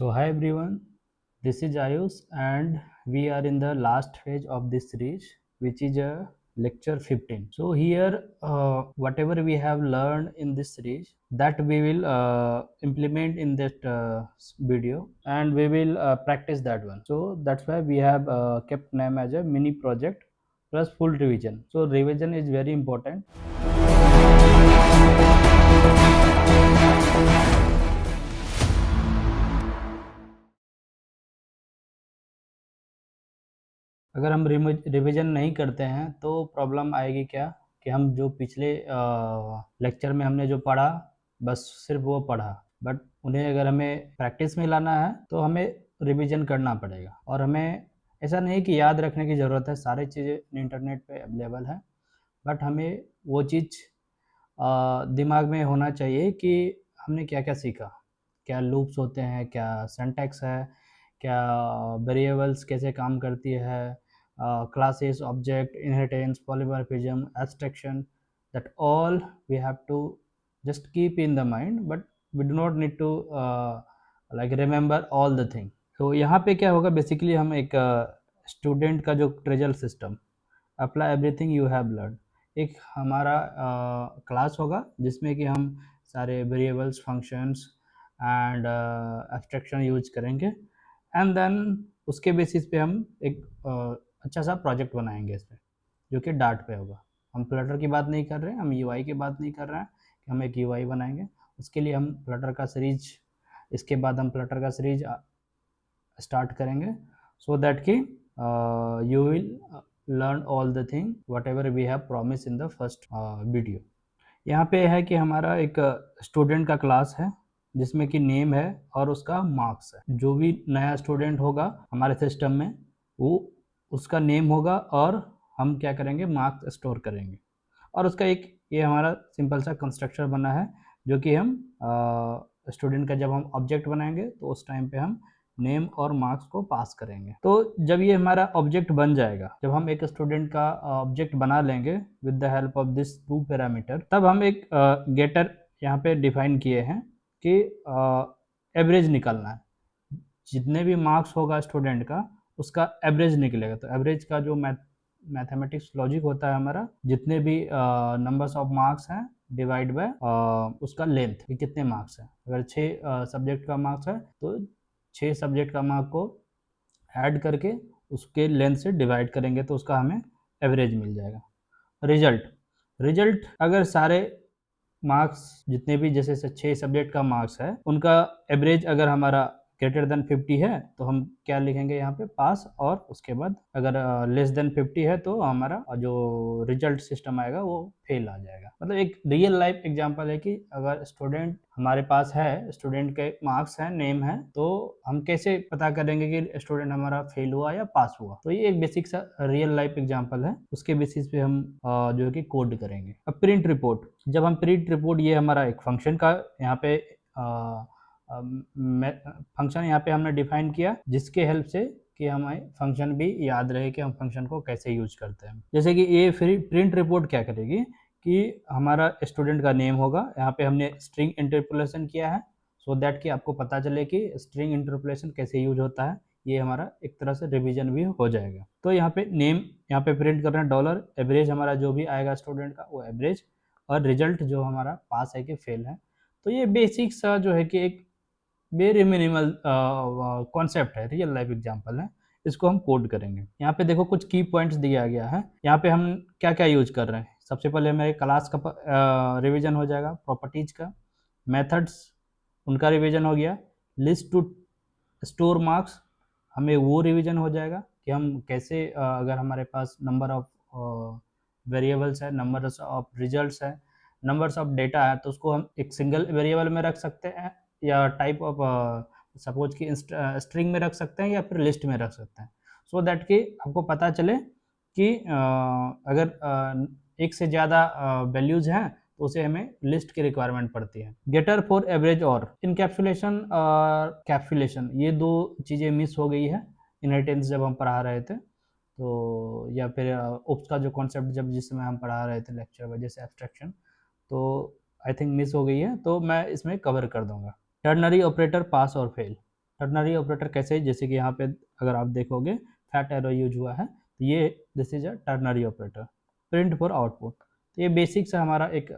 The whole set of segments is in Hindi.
So hi everyone, this is Ayush and we are in the last phase of this series which is a lecture 15. So here whatever we have learned in this series that we will implement in that video and we will practice that one. So that's why we have kept name as a mini project plus full revision. So revision is very important. अगर हम रिवीजन नहीं करते हैं तो प्रॉब्लम आएगी क्या कि हम जो पिछले लेक्चर में हमने जो पढ़ा बस सिर्फ वो पढ़ा बट उन्हें अगर हमें प्रैक्टिस में लाना है तो हमें रिवीजन करना पड़ेगा और हमें ऐसा नहीं कि याद रखने की ज़रूरत है, सारी चीज़ें इंटरनेट पे अवेलेबल है बट हमें वो चीज़ दिमाग में होना चाहिए कि हमने क्या क्या सीखा, क्या लूप्स होते हैं, क्या सिंटैक्स है, क्या वेरिएबल्स कैसे काम करती है, classes, object, inheritance, polymorphism, abstraction, that all we have to just keep in the mind, but we do not need to like remember all the thing. तो यहाँ पे क्या होगा, बेसिकली हम एक स्टूडेंट का जो treasure system apply everything you have learn, एक हमारा क्लास होगा जिसमें कि हम सारे variables, functions and abstraction use करेंगे एंड देन उसके बेसिस पे हम एक अच्छा सा प्रोजेक्ट बनाएंगे इस पर जो कि डार्ट पे होगा। हम फ्लटर की बात नहीं कर रहे हैं, हम यूआई की बात नहीं कर रहे हैं कि हम एक यूआई बनाएंगे। उसके लिए हम फ्लटर का सीरीज, इसके बाद हम फ्लटर का सीरीज स्टार्ट करेंगे सो दैट कि you will learn all the thing whatever we have promise in the first video. यहाँ पे है कि हमारा एक स्टूडेंट का क्लास है जिसमें कि नेम है और उसका मार्क्स है। जो भी नया स्टूडेंट होगा हमारे सिस्टम में वो उसका नेम होगा और हम क्या करेंगे, मार्क्स स्टोर करेंगे और उसका एक ये हमारा सिंपल सा कंस्ट्रक्चर बना है जो कि हम स्टूडेंट का जब हम ऑब्जेक्ट बनाएंगे तो उस टाइम पे हम नेम और मार्क्स को पास करेंगे। तो जब ये हमारा ऑब्जेक्ट बन जाएगा, जब हम एक स्टूडेंट का ऑब्जेक्ट बना लेंगे with the help of this two parameter, तब हम एक गेटर यहाँ पे डिफाइन किए हैं कि एवरेज निकालना है। जितने भी मार्क्स होगा स्टूडेंट का उसका एवरेज निकलेगा। तो एवरेज का जो मैथमेटिक्स लॉजिक होता है हमारा, जितने भी नंबर्स ऑफ मार्क्स हैं डिवाइड बाय उसका लेंथ कि कितने मार्क्स हैं। अगर 6 सब्जेक्ट का मार्क्स है तो 6 सब्जेक्ट का मार्क को ऐड करके उसके लेंथ से डिवाइड करेंगे तो उसका हमें एवरेज मिल जाएगा। रिजल्ट अगर सारे मार्क्स जितने भी जैसे 6 सब्जेक्ट का मार्क्स है उनका एवरेज अगर हमारा ग्रेटर देन 50 है तो हम क्या लिखेंगे यहाँ पे, पास। और उसके बाद अगर लेस देन 50 है तो हमारा जो रिजल्ट सिस्टम आएगा वो फेल आ जाएगा। मतलब एक रियल लाइफ एग्जांपल है कि अगर स्टूडेंट हमारे पास है, स्टूडेंट के मार्क्स है, नेम है, तो हम कैसे पता करेंगे कि स्टूडेंट हमारा फेल हुआ या पास हुआ। तो ये एक बेसिक सा रियल लाइफ एग्जांपल है, उसके बेसिस पे हम जो है कि कोड करेंगे। अब प्रिंट रिपोर्ट, जब हम प्रिंट रिपोर्ट, ये हमारा एक फंक्शन का यहाँ पे फंक्शन यहाँ पे हमने डिफाइन किया जिसके हेल्प से कि हमें फंक्शन भी याद रहे कि हम फंक्शन को कैसे यूज करते हैं। जैसे कि ये प्रिंट रिपोर्ट क्या करेगी कि हमारा स्टूडेंट का नेम होगा, यहाँ पे हमने स्ट्रिंग इंटरपोलेशन किया है सो दैट कि आपको पता चले कि स्ट्रिंग इंटरपोलेशन कैसे यूज होता है। ये हमारा एक तरह से रिवीजन भी हो जाएगा। तो यहाँ पे नेम यहाँ पे प्रिंट कर रहे हैं डॉलर, एवरेज हमारा जो भी आएगा स्टूडेंट का वो एवरेज, और रिजल्ट जो हमारा पास है कि फेल है। तो ये बेसिक सा जो है कि एक वेरी मिनिमल कॉन्सेप्ट है, रियल लाइफ एग्जांपल है, इसको हम कोड करेंगे। यहाँ पे देखो कुछ की पॉइंट्स दिया गया है, यहाँ पे हम क्या क्या यूज कर रहे हैं। सबसे पहले मेरे क्लास का रिवीजन हो जाएगा, प्रॉपर्टीज का, मेथड्स उनका रिवीजन हो गया, लिस्ट टू स्टोर मार्क्स हमें वो रिवीजन हो जाएगा कि हम कैसे अगर हमारे पास नंबर ऑफ वेरिएबल्स है, नंबर्स ऑफ रिजल्ट्स है, नंबर्स ऑफ डेटा है, तो उसको हम एक सिंगल वेरिएबल में रख सकते हैं या टाइप ऑफ सपोज कि स्ट्रिंग में रख सकते हैं या फिर लिस्ट में रख सकते हैं, सो दैट कि आपको पता चले कि अगर एक से ज़्यादा वैल्यूज हैं तो उसे हमें लिस्ट की रिक्वायरमेंट पड़ती है। गेटर फॉर एवरेज और इनकैप्सुलेशन और कैप्सुलेशन, ये दो चीज़ें मिस हो गई है इनहेरिटेंस जब हम पढ़ा रहे थे, तो या फिर ओप्स का जो कॉन्सेप्ट जब जिस समय हम पढ़ा रहे थे लेक्चर वजह से एब्स्ट्रैक्शन, तो आई थिंक मिस हो गई है, तो मैं इसमें कवर कर दूंगा। टर्नरी ऑपरेटर पास और फेल, टर्नरी ऑपरेटर कैसे, जैसे कि यहाँ पे अगर आप देखोगे फैट एरो यूज हुआ है, तो ये this is a ternary operator. Print for output, तो ये बेसिक सा हमारा एक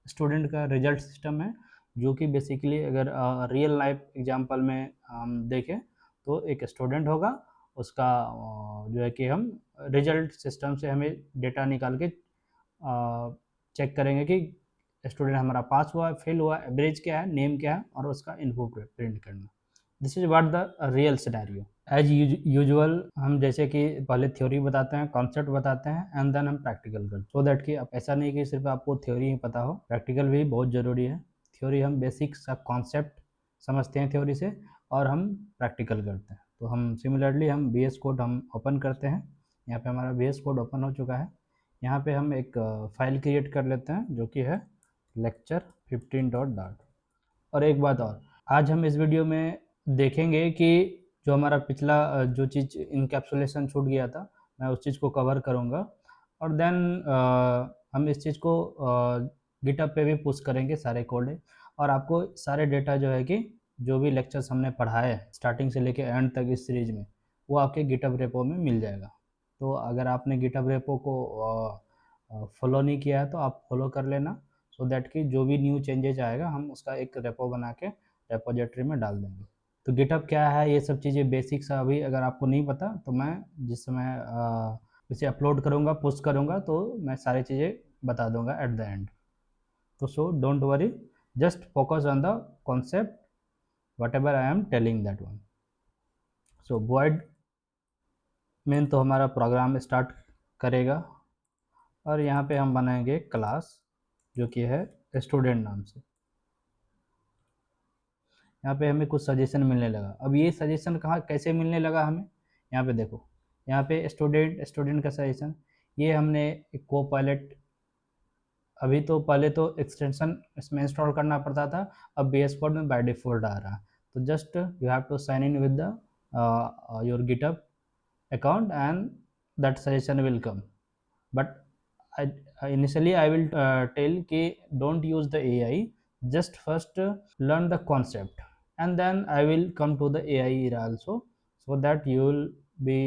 स्टूडेंट का रिजल्ट सिस्टम है, जो कि बेसिकली अगर रियल लाइफ एग्जांपल में हम देखें तो एक स्टूडेंट होगा, उसका जो है कि हम रिजल्ट सिस्टम से हमें डेटा निकाल के चेक करेंगे कि स्टूडेंट हमारा पास हुआ, फेल हुआ, एवरेज क्या है, नेम क्या है, और उसका इन्फो प्रिंट करना। This is what the real scenario. As usual हम जैसे कि पहले थ्योरी बताते हैं, कॉन्सेप्ट बताते हैं, एंड देन हम प्रैक्टिकल करते हैं, सो दैट कि आप ऐसा नहीं कि सिर्फ आपको थ्योरी ही पता हो, प्रैक्टिकल भी बहुत ज़रूरी है। थ्योरी हम बेसिक सा कॉन्सेप्ट समझते हैं थ्योरी से, और हम प्रैक्टिकल करते हैं। तो हम सिमिलरली हम VS कोड हम ओपन करते हैं। यहाँ पे हमारा VS कोड ओपन हो चुका है। यहाँ पे हम एक फाइल क्रिएट कर लेते हैं जो कि है lecture15.dart। और एक बात और, आज हम इस वीडियो में देखेंगे कि जो हमारा पिछला जो चीज़ इनकैप्सुलेशन छूट गया था, मैं उस चीज़ को कवर करूँगा, और देन हम इस चीज़ को गिटहब पे भी पुश करेंगे सारे कोड, और आपको सारे डेटा जो है कि जो भी लेक्चर्स हमने पढ़ाए स्टार्टिंग से लेके एंड तक इस सीरीज में, वो आपके गिटहब रेपो में मिल जाएगा। तो अगर आपने गिटहब रेपो को फॉलो नहीं किया है तो आप फॉलो कर लेना, सो दैट कि जो भी न्यू चेंजेज आएगा हम उसका एक रेपो बना के रेपोजिटरी में डाल देंगे। तो गिटहब क्या है, ये सब चीज़ें बेसिक सा अभी अगर आपको नहीं पता, तो मैं जिस समय इसे अपलोड करूँगा, पोस्ट करूँगा, तो मैं सारी चीज़ें बता दूंगा एट द एंड। तो so don't worry, just focus on the concept whatever I am telling that one. So void main तो हमारा प्रोग्राम स्टार्ट करेगा, और यहाँ पे हम बनाएंगे क्लास जो कि है स्टूडेंट नाम से। यहाँ पे हमें कुछ सजेशन मिलने लगा। अब ये सजेशन कहाँ कैसे मिलने लगा हमें, यहाँ पे देखो, यहाँ पे स्टूडेंट का सजेशन, ये हमने एक को पायलट, अभी तो पहले तो एक्सटेंशन इसमें इंस्टॉल करना पड़ता था, अब VS कोड में बाय डिफॉल्ट आ रहा है। तो just you have to sign in with the your GitHub account and that suggestion will come, but initially I will tell कि don't use the AI, just first learn the concept, and then I will come to the AI era also, so that you will be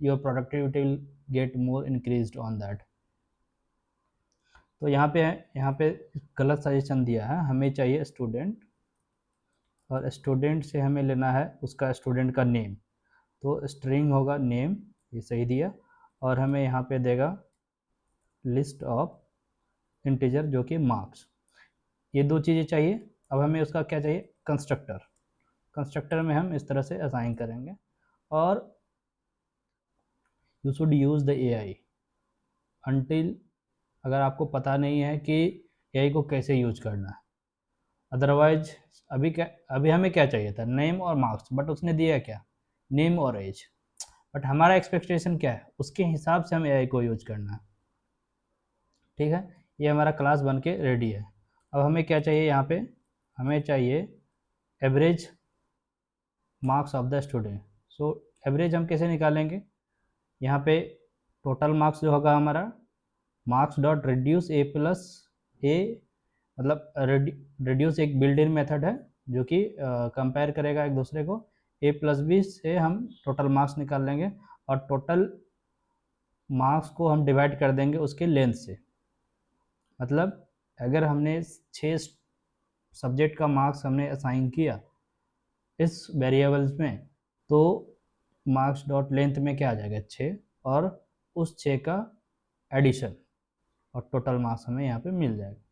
your productivity will get more increased on that। तो यहाँ पे गलत सजेशन दिया है, हमें चाहिए स्टूडेंट, और स्टूडेंट से हमें लेना है उसका स्टूडेंट का नेम, तो स्ट्रिंग होगा नेम, ये सही दिया, और हमें यहाँ पे देगा लिस्ट ऑफ इंटीजर जो कि मार्क्स, ये दो चीज़ें चाहिए। अब हमें उसका क्या चाहिए, कंस्ट्रक्टर। कंस्ट्रक्टर में हम इस तरह से असाइन करेंगे, और you should use the AI until, अगर आपको पता नहीं है कि AI को कैसे यूज करना है, अदरवाइज अभी हमें क्या चाहिए था, नेम और मार्क्स, बट उसने दिया क्या, नेम और एज, बट हमारा एक्सपेक्टेशन क्या है, उसके हिसाब से हमें AI को यूज करना है। ठीक है, ये हमारा क्लास बन के रेडी है। अब हमें क्या चाहिए, यहाँ पे हमें चाहिए average marks of the student. So average हम कैसे निकालेंगे, यहाँ पे टोटल मार्क्स जो होगा हमारा, मार्क्स डॉट रिड्यूस ए प्लस ए, मतलब रिड्यूस एक बिल्ड इन मेथड है जो कि कंपेयर करेगा एक दूसरे को, ए प्लस बी से हम टोटल मार्क्स निकाल लेंगे, और टोटल मार्क्स को हम डिवाइड कर देंगे उसके लेंथ से। मतलब अगर हमने 6 सब्जेक्ट का मार्क्स हमने असाइन किया इस वेरिएबल्स में, तो मार्क्स डॉट लेंथ में क्या आ जाएगा, 6, और उस 6 का एडिशन, और टोटल मार्क्स हमें यहाँ पे मिल जाएगा।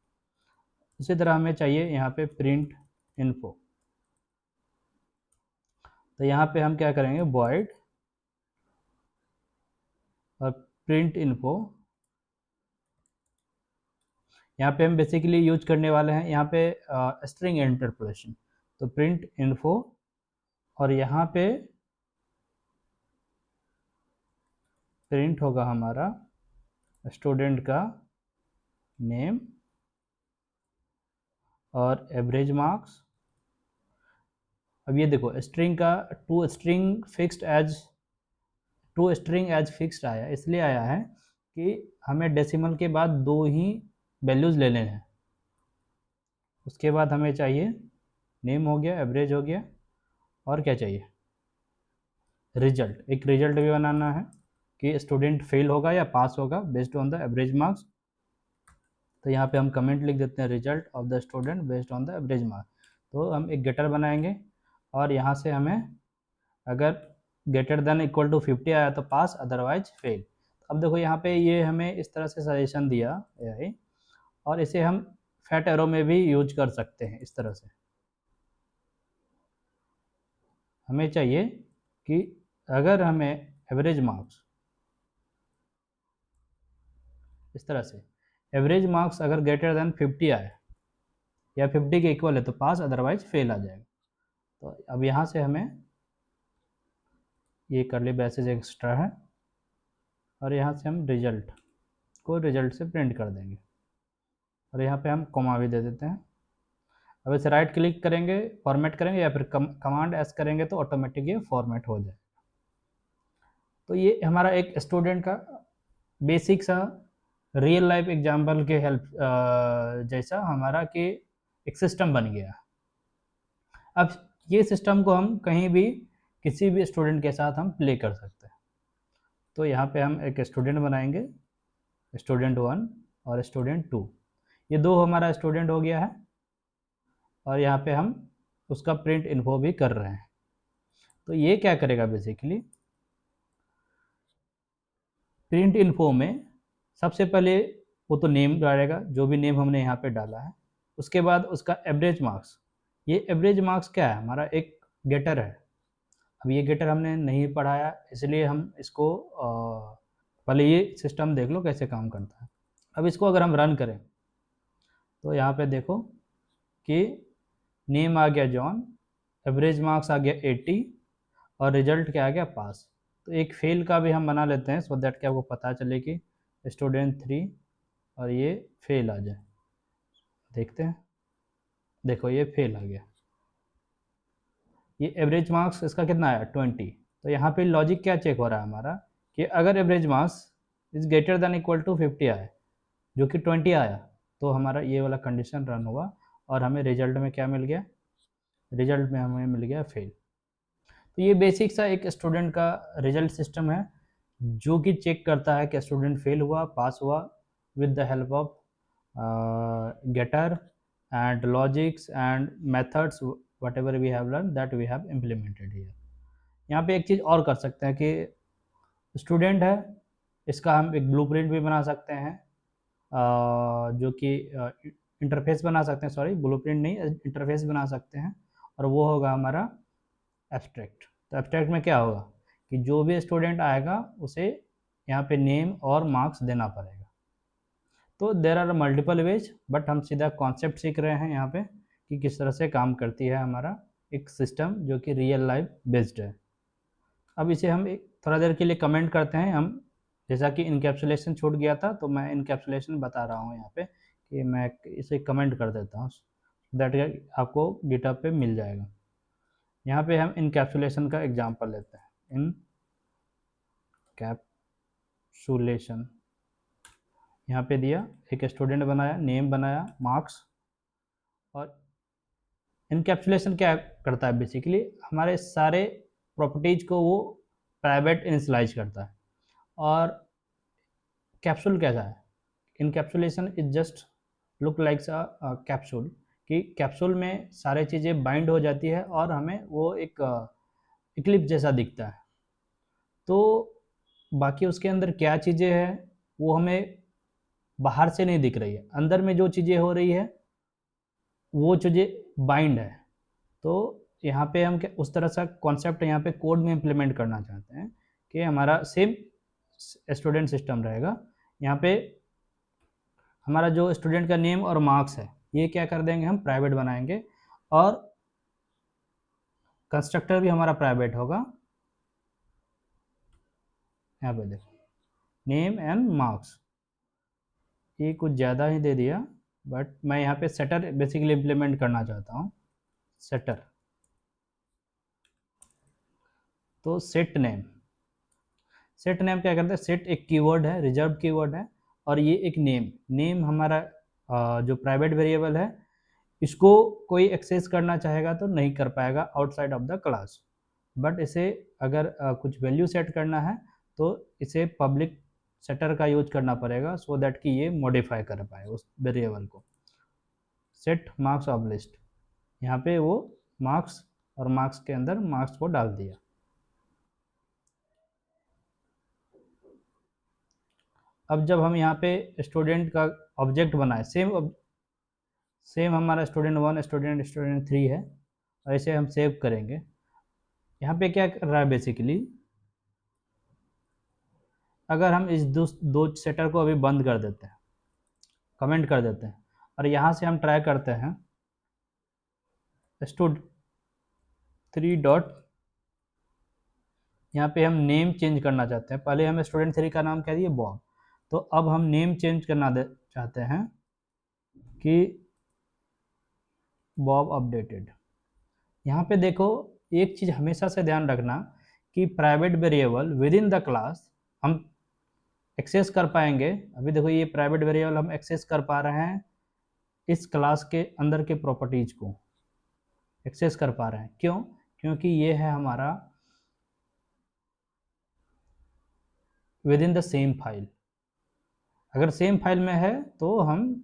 उसी तरह हमें चाहिए यहाँ पे प्रिंट इन्फो, तो यहाँ पे हम क्या करेंगे, void और प्रिंट इन्फो। यहाँ पे हम बेसिकली यूज करने वाले हैं यहाँ पे स्ट्रिंग इंटरपोलेशन, तो प्रिंट इन्फो, और यहाँ पे प्रिंट होगा हमारा स्टूडेंट का नेम और एवरेज मार्क्स। अब ये देखो स्ट्रिंग का टू स्ट्रिंग एज फिक्स्ड आया, इसलिए आया है कि हमें डेसिमल के बाद 2 ही वैल्यूज़ लेने हैं। उसके बाद हमें चाहिए नेम हो गया, एवरेज हो गया, और क्या चाहिए, रिजल्ट, एक रिजल्ट भी बनाना है कि स्टूडेंट फेल होगा या पास होगा based on the average marks. तो यहाँ पे हम कमेंट लिख देते हैं result of the student based on the average marks. तो हम एक गेटर बनाएंगे और यहाँ से हमें अगर ग्रेटर देन इक्वल टू 50 आया तो पास, अदरवाइज फेल। अब देखो यहाँ पे ये हमें इस तरह से सजेशन दिया है और इसे हम फैट एरो में भी यूज कर सकते हैं। इस तरह से हमें चाहिए कि अगर हमें एवरेज मार्क्स, इस तरह से एवरेज मार्क्स अगर ग्रेटर देन 50 आए या 50 के इक्वल है तो पास, अदरवाइज फेल आ जाएगा। तो अब यहाँ से हमें ये कर्ली ब्रेसेस एक्स्ट्रा है और यहाँ से हम रिजल्ट को रिजल्ट से प्रिंट कर देंगे और यहाँ पे हम कॉमा भी दे देते हैं। अब इसे राइट क्लिक करेंगे, फॉर्मेट करेंगे या फिर कमांड एस करेंगे तो ऑटोमेटिक ये फॉर्मेट हो जाए। तो ये हमारा एक स्टूडेंट का बेसिक सा रियल लाइफ एग्जाम्पल के हेल्प जैसा हमारा कि एक सिस्टम बन गया। अब ये सिस्टम को हम कहीं भी किसी भी स्टूडेंट के साथ हम प्ले कर सकते हैं। तो यहाँ पे हम एक स्टूडेंट बनाएंगे, स्टूडेंट 1 और स्टूडेंट 2। ये दो हमारा स्टूडेंट हो गया है और यहाँ पे हम उसका प्रिंट इन्फो भी कर रहे हैं। तो ये क्या करेगा, बेसिकली प्रिंट इन्फो में सबसे पहले वो तो नेम डालेगा, जो भी नेम हमने यहाँ पे डाला है। उसके बाद उसका एवरेज मार्क्स, ये एवरेज मार्क्स क्या है, हमारा एक गेटर है। अब ये गेटर हमने नहीं पढ़ाया इसलिए हम इसको पहले ये सिस्टम देख लो कैसे काम करता है। अब इसको अगर हम रन करें तो यहाँ पे देखो कि नेम आ गया जॉन, एवरेज मार्क्स आ गया 80 और रिजल्ट क्या आ गया, पास। तो एक फेल का भी हम बना लेते हैं सो दैट कि आपको पता चले कि स्टूडेंट 3 और ये फेल आ जाए। देखते हैं, देखो ये फेल आ गया। ये एवरेज मार्क्स इसका कितना आया, 20। तो यहाँ पे लॉजिक क्या चेक हो रहा है हमारा कि अगर average marks is greater than equal to 50 आए, जो कि 20 आया, तो हमारा ये वाला कंडीशन रन हुआ और हमें रिजल्ट में क्या मिल गया, रिजल्ट में हमें मिल गया फेल। तो ये बेसिक सा एक स्टूडेंट का रिजल्ट सिस्टम है जो कि चेक करता है कि स्टूडेंट फेल हुआ, पास हुआ, with the help of getter and logics and methods whatever we have learned that we have implemented here। यहाँ पे एक चीज़ और कर सकते हैं कि स्टूडेंट है, इसका हम एक ब्लूप्रिंट भी बना सकते हैं जो कि इंटरफेस बना सकते हैं, सॉरी ब्लूप्रिंट नहीं, इंटरफेस बना सकते हैं और वो होगा हमारा एब्स्ट्रैक्ट। तो एब्स्ट्रैक्ट में क्या होगा कि जो भी स्टूडेंट आएगा उसे यहाँ पे नेम और मार्क्स देना पड़ेगा। तो there are multiple ways, but हम सीधा कॉन्सेप्ट सीख रहे हैं यहाँ पे कि किस तरह से काम करती है हमारा एक सिस्टम जो कि रियल लाइफ बेस्ड है। अब इसे हम थोड़ा देर के लिए कमेंट करते हैं। हम जैसा कि इनकैप्सुलेशन छूट गया था तो मैं इनकैप्सुलेशन बता रहा हूँ यहाँ पे कि मैं इसे कमेंट कर देता हूँ, दैट आपको गिटहब पे मिल जाएगा। यहाँ पे हम इनकैप्सुलेशन का एग्जांपल लेते हैं। इनकैप्सुलेशन यहाँ पे दिया, एक स्टूडेंट बनाया, नेम बनाया, मार्क्स। और इनकैप्सुलेशन क्या करता है, बेसिकली हमारे सारे प्रॉपर्टीज को वो प्राइवेट इनिशियलाइज करता है। और कैप्सूल कैसा है, encapsulation is just look like capsule, कि कैप्सूल में सारे चीज़ें बाइंड हो जाती है और हमें वो एक इक्लिप्स जैसा दिखता है। तो बाकी उसके अंदर क्या चीज़ें हैं वो हमें बाहर से नहीं दिख रही है, अंदर में जो चीज़ें हो रही है वो चीज़ें बाइंड है। तो यहाँ पे हम उस तरह सा कॉन्सेप्ट यहाँ पे कोड में इम्प्लीमेंट करना चाहते हैं कि हमारा सेम स्टूडेंट सिस्टम रहेगा। यहाँ पे हमारा जो स्टूडेंट का नेम और मार्क्स है ये क्या कर देंगे, हम प्राइवेट बनाएंगे और कंस्ट्रक्टर भी हमारा प्राइवेट होगा। यहाँ पे देखो नेम एंड मार्क्स, ये कुछ ज़्यादा ही दे दिया, बट मैं यहाँ पे सेटर बेसिकली इम्प्लीमेंट करना चाहता हूँ। सेटर, तो सेट नेम, सेट नेम क्या करते हैं, सेट एक कीवर्ड है, रिजर्व कीवर्ड है, और ये एक नेम, नेम हमारा जो प्राइवेट वेरिएबल है इसको कोई एक्सेस करना चाहेगा तो नहीं कर पाएगा outside of the class, but इसे अगर कुछ वैल्यू सेट करना है तो इसे पब्लिक सेटर का यूज करना पड़ेगा, सो दैट कि ये मॉडिफाई कर पाए उस वेरिएबल को। सेट मार्क्स ऑफ लिस्ट, यहाँ पे वो मार्क्स और मार्क्स के अंदर मार्क्स को डाल दिया। अब जब हम यहाँ पे स्टूडेंट का ऑब्जेक्ट बनाए, सेम हमारा स्टूडेंट 1 स्टूडेंट 3 है, और इसे हम सेव करेंगे। यहाँ पे क्या कर रहा है बेसिकली, अगर हम इस दो सेटर को अभी बंद कर देते हैं, कमेंट कर देते हैं, और यहाँ से हम ट्राई करते हैं स्टूड 3 डॉट, यहाँ पे हम नेम चेंज करना चाहते हैं। पहले हम स्टूडेंट 3 का नाम कह दिए बॉब, तो अब हम नेम चेंज करना चाहते हैं कि बॉब अपडेटेड। यहाँ पे देखो एक चीज़ हमेशा से ध्यान रखना कि private variable with in the class हम एक्सेस कर पाएंगे। अभी देखो ये प्राइवेट वेरिएबल हम एक्सेस कर पा रहे हैं, इस क्लास के अंदर के प्रॉपर्टीज को एक्सेस कर पा रहे हैं। क्यों? क्योंकि ये है हमारा with in the same file. अगर सेम फाइल में है तो हम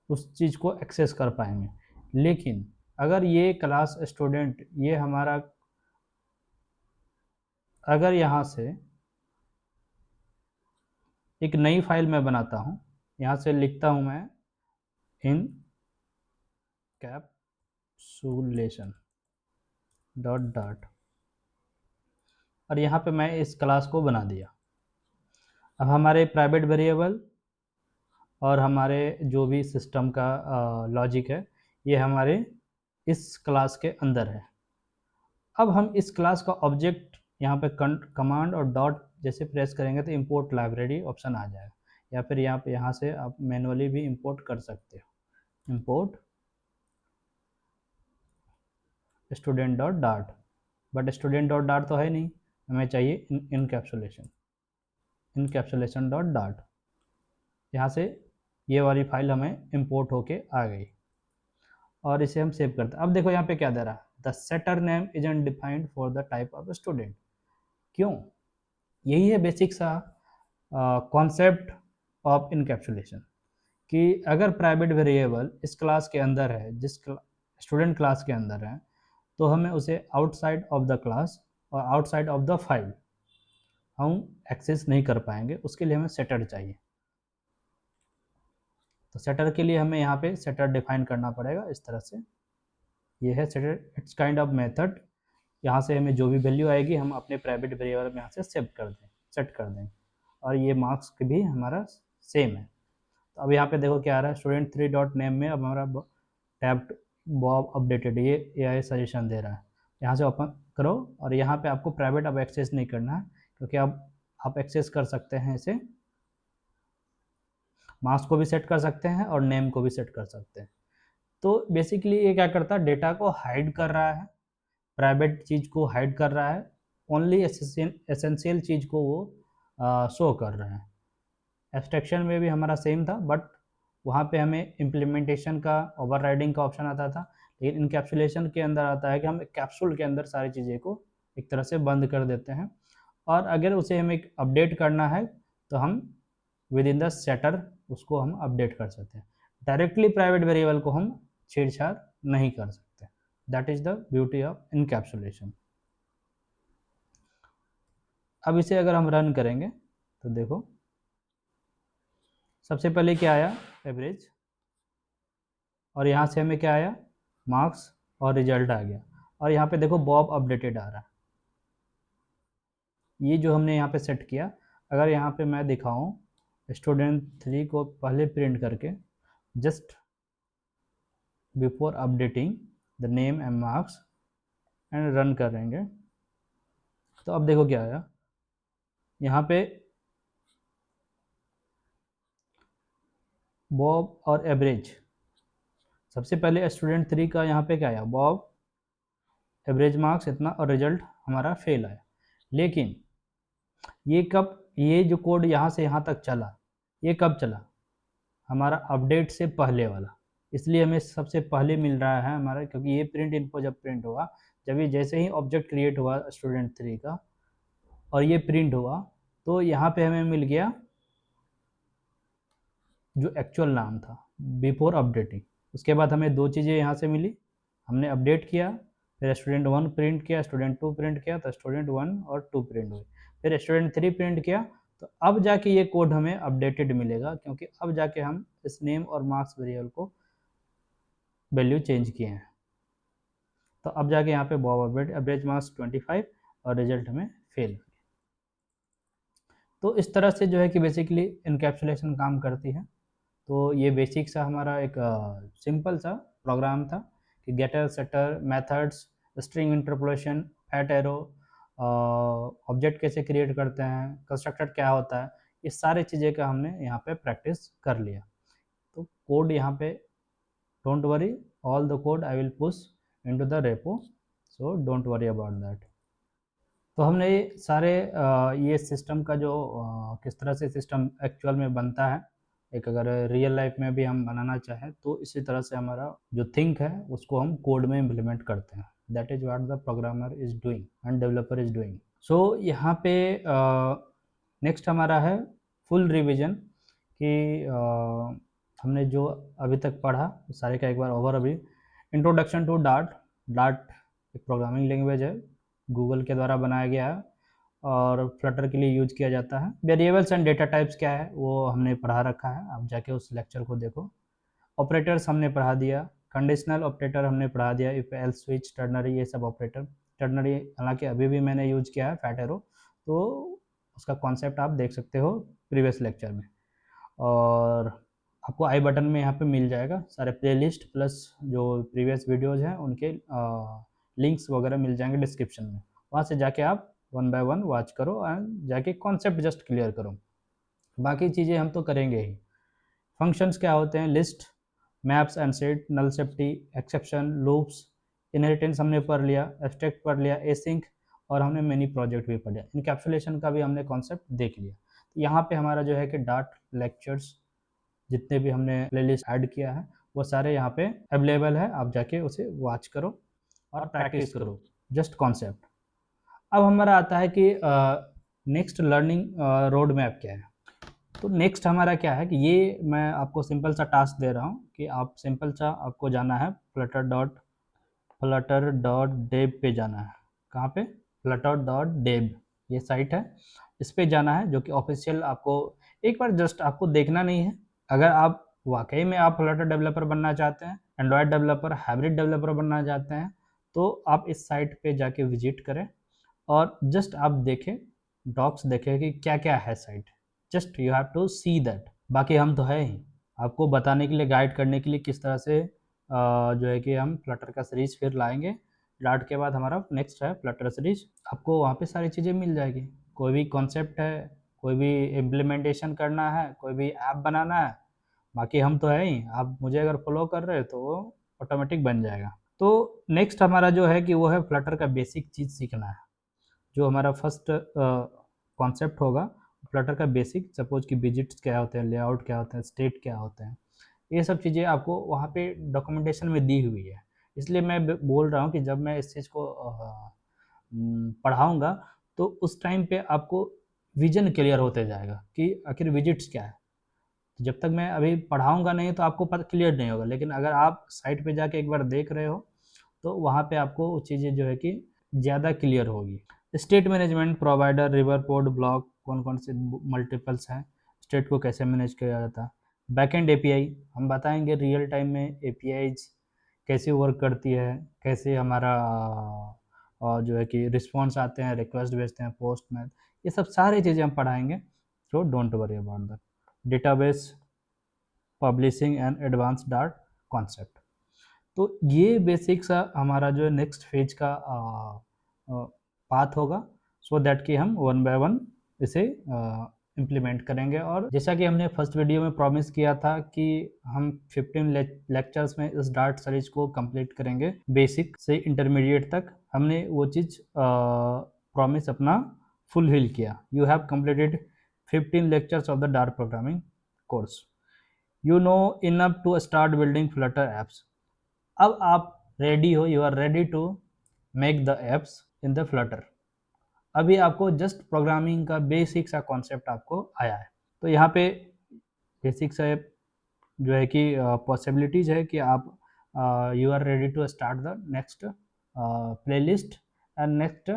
उस चीज़ को एक्सेस कर पाएंगे, लेकिन अगर ये क्लास स्टूडेंट ये हमारा, अगर यहाँ से एक नई फाइल मैं बनाता हूँ, यहाँ से लिखता हूँ मैं इन कैप्सुलेशन डॉट डॉट, और यहाँ पे मैं इस क्लास को बना दिया। अब हमारे प्राइवेट वेरिएबल और हमारे जो भी सिस्टम का लॉजिक है ये हमारे इस क्लास के अंदर है। अब हम इस क्लास का ऑब्जेक्ट यहाँ पे कमांड और डॉट जैसे प्रेस करेंगे तो इंपोर्ट लाइब्रेरी ऑप्शन आ जाएगा, या फिर यहाँ से आप मैनुअली भी इंपोर्ट कर सकते हो, import student dot dot, but student dot dot तो है नहीं, हमें चाहिए इनकैप्सुलेशन डॉट डॉट। यहाँ से ये वाली फाइल हमें इंपोर्ट होके आ गई, और इसे हम सेव करते हैं। अब देखो यहाँ पे क्या दे रहा है, the setter name is undefined for the type of student. क्यों? यही है बेसिक सा कॉन्सेप्ट ऑफ इनकैप्सुलेशन, कि अगर प्राइवेट वेरिएबल इस क्लास के अंदर है, जिस स्टूडेंट क्लास के अंदर है, तो हमें उसे आउटसाइड ऑफ द क्लास और आउटसाइड ऑफ द फाइल हम एक्सेस नहीं कर पाएंगे। उसके लिए हमें सेटर चाहिए। तो सेटर के लिए हमें यहाँ पे सेटर डिफाइन करना पड़ेगा इस तरह से। ये है setter, it's kind of method. यहाँ से हमें जो भी वैल्यू आएगी हम अपने प्राइवेट वेरिएबल में यहाँ से सेट कर दें, और ये मार्क्स भी हमारा सेम है। तो अब यहाँ पे देखो क्या आ रहा है, स्टूडेंट 3 डॉट नेम में अब हमारा टैब बॉब अपडेटेड ये AI सजेशन दे रहा है। यहाँ से ओपन करो, और यहाँ पे आपको प्राइवेट अब एक्सेस नहीं करना है, क्योंकि अब आप एक्सेस कर सकते हैं इसे, मार्क्स को भी सेट कर सकते हैं और नेम को भी सेट कर सकते हैं। तो बेसिकली ये क्या करता है, डेटा को हाइड कर रहा है, प्राइवेट चीज़ को हाइड कर रहा है, ओनली एसेंशियल चीज़ को वो शो कर रहा है। एब्स्ट्रैक्शन में भी हमारा सेम था, बट वहाँ पे हमें इम्प्लीमेंटेशन का ओवरराइडिंग का ऑप्शन आता था, लेकिन इनकैप्सुलेशन के अंदर आता है कि हम कैप्सूल के अंदर सारी चीज़ें को एक तरह से बंद कर देते हैं, और अगर उसे हमें अपडेट करना है तो हम विद इन द सेटर उसको हम अपडेट कर सकते हैं। डायरेक्टली प्राइवेट वेरिएबल को हम छेड़छाड़ नहीं कर सकते। That is the beauty of encapsulation. अब इसे अगर हम रन करेंगे तो देखो सबसे पहले क्या आया, एवरेज, और यहाँ से हमें क्या आया, मार्क्स, और रिजल्ट आ गया। और यहाँ पे देखो बॉब अपडेटेड आ रहा है। ये जो हमने यहाँ पे सेट किया, अगर यहाँ पे मैं दिखाऊं स्टूडेंट 3 को पहले प्रिंट करके just before updating the name and marks and run करेंगे, तो अब देखो क्या आया, यहाँ पे बॉब और एवरेज। सबसे पहले स्टूडेंट 3 का यहाँ पे क्या आया, बॉब, एवरेज मार्क्स इतना, और रिजल्ट हमारा फेल आया। लेकिन ये जो कोड यहाँ से यहाँ तक चला, ये कब चला, हमारा अपडेट से पहले वाला। इसलिए हमें सबसे पहले मिल रहा है हमारा, क्योंकि ये प्रिंट इन्फो जब प्रिंट हुआ, जब ये जैसे ही ऑब्जेक्ट क्रिएट हुआ स्टूडेंट 3 का और ये प्रिंट हुआ, तो यहाँ पे हमें मिल गया जो एक्चुअल नाम था बिफोर अपडेटिंग। उसके बाद हमें दो चीज़ें यहाँ से मिली, हमने अपडेट किया, फिर स्टूडेंट 1 प्रिंट किया, स्टूडेंट 2 प्रिंट किया, तो स्टूडेंट 1 और 2 प्रिंट हुए, फिर स्टूडेंट 3 प्रिंट किया। तो अब जाके ये कोड हमें अपडेटेड मिलेगा, क्योंकि अब जाके हम इस नेम और मार्क्स वेरिएबल को वैल्यू चेंज किए हैं। तो अब जाके यहाँ पे बॉब एवरेज मार्क्स 25 और रिजल्ट हमें फेल। तो इस तरह से जो है कि बेसिकली इनकैप्सुलेशन काम करती है। तो ये बेसिक सा हमारा एक सिंपल सा प्रोग्राम था कि getter, setter, methods, string interpolation, at arrow, object कैसे क्रिएट करते हैं, कंस्ट्रक्टर क्या होता है, ये सारी चीज़ें का हमने यहाँ पे प्रैक्टिस कर लिया। तो कोड यहाँ पे don't worry, all the code I will push into the repo, so don't worry about that. तो हमने ये सारे ये सिस्टम का जो किस तरह से सिस्टम एक्चुअल में बनता है, एक अगर रियल लाइफ में भी हम बनाना चाहें तो इसी तरह से हमारा जो थिंक है उसको हम कोड में इम्प्लीमेंट करते हैं। That is what the programmer is doing and developer is doing. So यहाँ पे नेक्स्ट हमारा है फुल रिवीजन कि हमने जो अभी तक पढ़ा सारे का एक बार ओवर अभी। Introduction to Dart. डार्ट एक प्रोग्रामिंग लैंग्वेज है, गूगल के द्वारा बनाया गया है और फ्लटर के लिए यूज किया जाता है। वेरिएबल्स एंड डेटा टाइप्स क्या है वो हमने पढ़ा रखा है, आप जाके उस लेक्चर को देखो। ऑपरेटर्स हमने पढ़ा दिया, कंडीशनल ऑपरेटर हमने पढ़ा दिया, इफ एल्स स्विच टर्नरी, ये सब ऑपरेटर। टर्नरी हालांकि अभी भी मैंने यूज किया है, फैट एरो, तो उसका कॉन्सेप्ट आप देख सकते हो प्रीवियस लेक्चर में। और आपको आई बटन में यहाँ पे मिल जाएगा सारे प्लेलिस्ट प्लस जो प्रीवियस वीडियोज़ हैं उनके लिंक्स वगैरह मिल जाएंगे डिस्क्रिप्शन में, वहाँ से जाके आप वन बाय वन वॉच करो एंड जाके कॉन्सेप्ट जस्ट क्लियर करो। बाकी चीज़ें हम तो करेंगे ही। फंक्शंस क्या होते हैं, list, maps and set, null safety, exception, loops, inheritance हमने पढ़ लिया, एब्स्ट्रैक्ट पढ़ लिया, एसिंक, और हमने मिनी प्रोजेक्ट भी पढ़ लिया। इनकैप्सुलेशन का भी हमने कॉन्सेप्ट देख लिया। तो यहाँ पे हमारा जो है कि डार्ट लेक्चर्स जितने भी हमने प्लेलिस्ट ऐड किया है वो सारे यहाँ पे अवेलेबल है, आप जाके उसे वॉच करो और प्रैक्टिस करो जस्ट कॉन्सेप्ट। अब हमारा आता है कि नेक्स्ट लर्निंग रोड मैप क्या है। तो नेक्स्ट हमारा क्या है कि ये मैं आपको सिंपल सा टास्क दे रहा हूँ कि आप सिंपल सा आपको जाना है flutter.dev पे जाना है। कहाँ पे? flutter.dev, ये साइट है, इस पे जाना है जो कि ऑफिशियल। आपको एक बार जस्ट आपको देखना नहीं है, अगर आप वाकई में आप फ्लटर डेवलपर बनना चाहते हैं, एंड्रॉयड डेवलपर, हाइब्रिड डेवलपर बनना चाहते हैं, तो आप इस साइट पे जाके विजिट करें और जस्ट आप देखें, डॉक्स देखें कि क्या क्या है site. Just you have to see that. बाकी हम तो है ही आपको बताने के लिए, गाइड करने के लिए किस तरह से जो है कि हम फ्लटर का सीरीज फिर लाएंगे। डार्ट के बाद हमारा नेक्स्ट है फ्लटर सीरीज, आपको वहाँ पे सारी चीज़ें मिल जाएगी। कोई भी कॉन्सेप्ट है, कोई भी इम्प्लीमेंटेशन करना है, कोई भी ऐप बनाना है, बाकी हम तो है ही, आप मुझे अगर फॉलो कर रहे हो तो वो ऑटोमेटिक बन जाएगा। तो नेक्स्ट हमारा जो है कि वो है फ्लटर का बेसिक चीज़ सीखना है। जो हमारा फर्स्ट कॉन्सेप्ट होगा फ्लटर का बेसिक, सपोज कि विजिट्स क्या होते हैं, लेआउट क्या होते हैं, स्टेट क्या होते हैं, ये सब चीज़ें आपको वहाँ पे डॉक्यूमेंटेशन में दी हुई है। इसलिए मैं बोल रहा हूँ कि जब मैं इस चीज़ को पढ़ाऊँगा तो उस टाइम पे आपको विजन क्लियर होते जाएगा कि आखिर विजिट्स क्या है। तो जब तक मैं अभी पढ़ाऊँगा नहीं तो आपको पता क्लियर नहीं होगा, लेकिन अगर आप साइट पे जाके एक बार देख रहे हो तो वहाँ पे आपको वो चीज़ें जो है कि ज़्यादा क्लियर होगी। State management, provider, river port, block, कौन कौन से मल्टीपल्स हैं, स्टेट को कैसे मैनेज किया जाता है। बैकएंड एपीआई हम बताएंगे, रियल टाइम में एपीआईज कैसे वर्क करती है, कैसे हमारा जो है कि रिस्पॉन्स आते हैं, रिक्वेस्ट भेजते हैं, पोस्ट में, ये सब सारी चीज़ें हम पढ़ाएंगे। सो don't worry about that. Database, publishing and advance dart concept. तो ये बेसिक सा हमारा जो है नेक्स्ट फेज का पाथ होगा, सो दैट कि हम वन बाय वन इसे इम्प्लीमेंट करेंगे। और जैसा कि हमने फर्स्ट वीडियो में प्रॉमिस किया था कि हम 15 लेक्चर्स में इस डार्ट सीरीज को कंप्लीट करेंगे, बेसिक से इंटरमीडिएट तक, हमने वो चीज़ प्रॉमिस अपना फुलफिल किया। You have completed 15 lectures of the Dart programming course. You know enough to start building Flutter apps. अब आप रेडी हो, you are ready to make the apps in the Flutter. अभी आपको जस्ट प्रोग्रामिंग का बेसिक सा कॉन्सेप्ट आपको आया है। तो यहाँ पे बेसिक सा जो है कि पॉसिबिलिटीज़ है कि आप you are ready to start the next playlist and next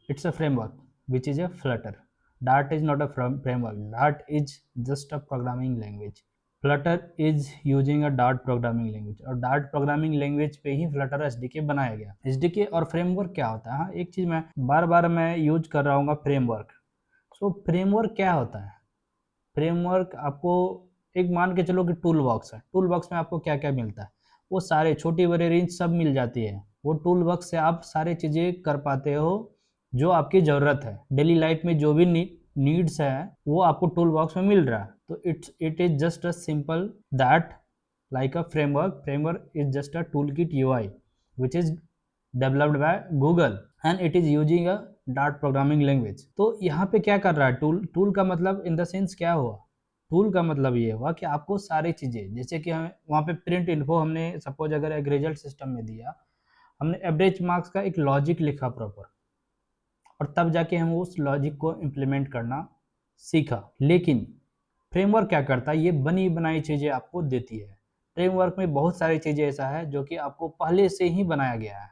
it's a framework which is a Flutter. Dart is not a framework, Dart is just a programming language. Flutter is using a Dart programming language, और डार्ट प्रोग्रामिंग लैंग्वेज पे ही फ्लटर एसडीके बनाया गया। एसडीके और फ्रेमवर्क क्या होता है? हाँ, एक चीज़ मैं बार बार मैं यूज कर रहा हूँ, फ्रेमवर्क। सो फ्रेमवर्क क्या होता है? फ्रेमवर्क आपको एक मान के चलो कि टूल बॉक्स है। टूल बॉक्स में आपको क्या क्या मिलता है? वो सारे छोटी बड़ी रेंज सब मिल जाती है। वो टूल बॉक्स से आप सारी चीज़ें कर पाते हो जो आपकी ज़रूरत है। डेली लाइफ में जो भी नीड्स है वो आपको टूल बॉक्स में मिल रहा है। तो it is just a simple that like a framework. Framework is just a tool kit UI which is developed by Google and it is using a Dart programming language. तो यहाँ पे क्या कर रहा है? टूल टूल का मतलब इन द सेंस क्या हुआ? टूल का मतलब ये हुआ कि आपको सारी चीज़ें, जैसे कि हमें वहाँ पे प्रिंट इन्फो हमने सपोज अगर एक रिजल्ट सिस्टम में दिया, हमने एवरेज मार्क्स का एक लॉजिक लिखा प्रॉपर, और तब जाके हम उस लॉजिक को इम्प्लीमेंट करना सीखा। लेकिन फ्रेमवर्क क्या करता है? ये बनी बनाई चीज़ें आपको देती है। फ्रेमवर्क में बहुत सारी चीज़ें ऐसा है जो कि आपको पहले से ही बनाया गया है,